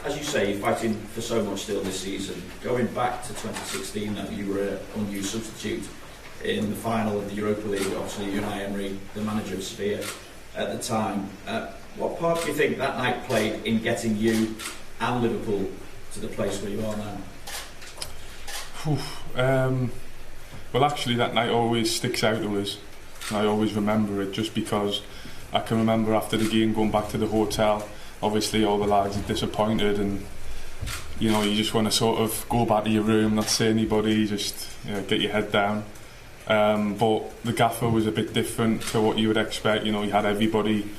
as you say, you're fighting for so much still this season. Going back to 2016, that you were an unused substitute in the final of the Europa League. Obviously, Unai Emery, the manager of Sevilla at the time. What part do you think that night played in getting you and Liverpool to the place where you are now? Well, actually, that night always sticks out to us, and I always remember it just because I can remember after the game going back to the hotel. Obviously, all the lads are disappointed, and you just want to sort of go back to your room, not see anybody, just get your head down. But the gaffer was a bit different to what you would expect. You had everybody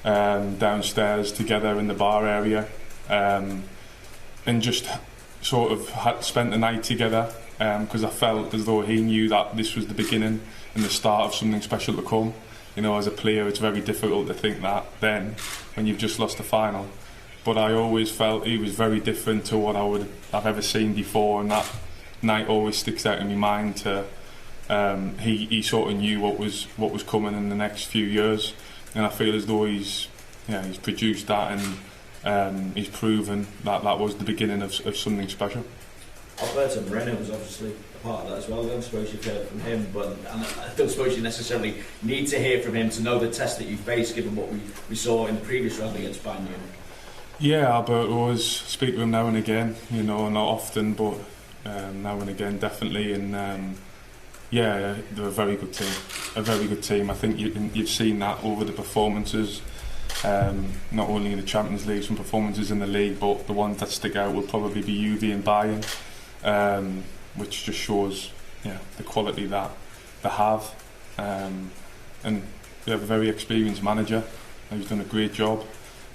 downstairs together in the bar area, and just sort of spent the night together, because I felt as though he knew that this was the beginning and the start of something special to come. As a player, it's very difficult to think that then when you've just lost the final. But I always felt he was very different to what I've ever seen before, and that night always sticks out in my mind. He sort of knew what was coming in the next few years, and I feel as though he's produced that, and he's proven that was the beginning of something special. Alberto Moreno was obviously a part of that as well. I don't suppose you've heard from him, but I don't suppose you necessarily need to hear from him to know the test that you faced, given what we saw in the previous round against Bayern Munich. Yeah, Alberto always speak to him now and again, not often, but now and again definitely, and they're a very good team. I think you've seen that over the performances, not only in the Champions League, some performances in the league, but the ones that stick out will probably be Juve and Bayern, which just shows the quality that they have, and they have a very experienced manager who's done a great job.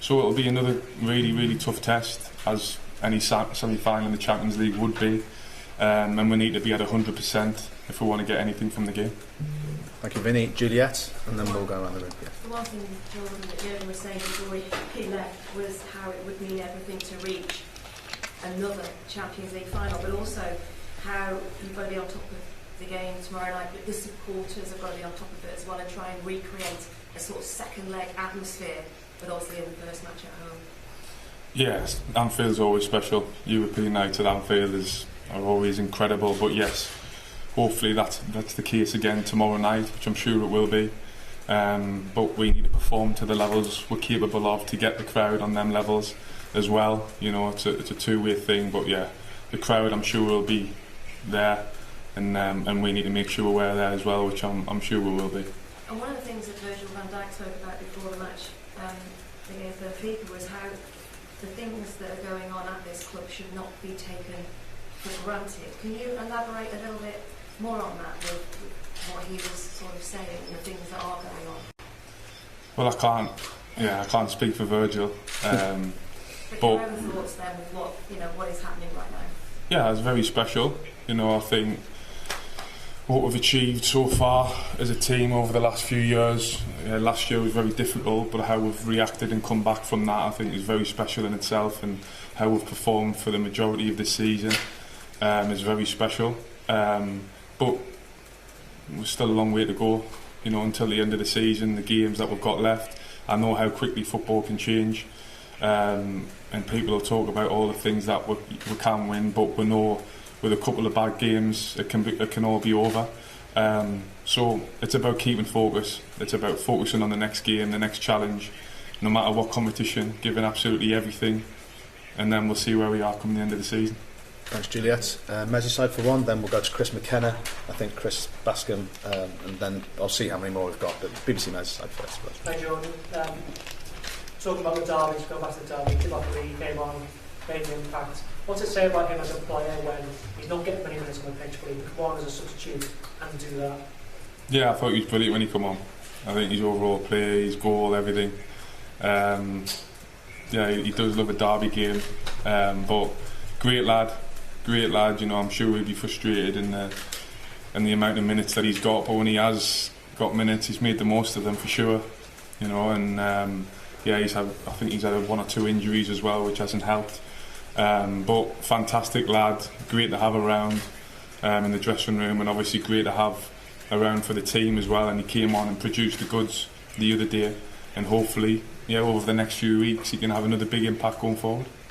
So it'll be another really, really tough test, as any semi-final in the Champions League would be, and we need to be at 100% if we want to get anything from the game. Thank you, Vinny. Juliet, and then we'll go around the room. Yeah. The one thing Jordan that Jürgen was saying before he left was how it would mean everything to reach another Champions League final, but also how you've got to be on top of the game tomorrow night, but the supporters have got to be on top of it as well and try and recreate a sort of second leg atmosphere, but also in the first match at home. Yes, Anfield's always special. European nights at Anfield are always incredible, but yes, hopefully that's the case again tomorrow night, which I'm sure it will be. But we need to perform to the levels we're capable of to get the crowd on them levels as well. It's a two-way thing, but yeah, the crowd I'm sure will be there, and we need to make sure we're there as well, which I'm sure we will be. And one of the things that Virgil van Dijk spoke about before the match against Benfica was how the things that are going on at this club should not be taken for granted. Can you elaborate a little bit more on that, with what he was sort of saying and the things that are going on? Well, I can't speak for Virgil. But your own thoughts then with what is happening right now? Yeah, it's very special. I think what we've achieved so far as a team over the last few years. Last year was very difficult, but how we've reacted and come back from that, I think, is very special in itself, and how we've performed for the majority of this season is very special. But we're still a long way to go, until the end of the season, the games that we've got left. I know how quickly football can change, and people will talk about all the things that we can win, but we know with a couple of bad games it can all be over. So it's about keeping focus. It's about focusing on the next game, the next challenge, no matter what competition, giving absolutely everything, and then we'll see where we are come the end of the season. Thanks, Juliet. Merseyside for one, then we'll go to Chris McKenna, I think Chris Bascom, and then I'll see how many more we've got, but BBC Merseyside first. Hi, Jordan. Talking about the derby, going back to the derby, he came on, made an impact. What's it say about him as a player when he's not getting many minutes on the pitch, but he can come on as a substitute and do that? Yeah, I thought he was brilliant when he came on. I think his overall play, his goal, everything. He does love a derby game, but great lad. I'm sure he'll be frustrated in the amount of minutes that he's got, but when he has got minutes, he's made the most of them for sure. I think he's had 1 or 2 injuries as well, which hasn't helped. But fantastic lad, great to have around in the dressing room, and obviously great to have around for the team as well. And he came on and produced the goods the other day, and hopefully, over the next few weeks, he can have another big impact going forward.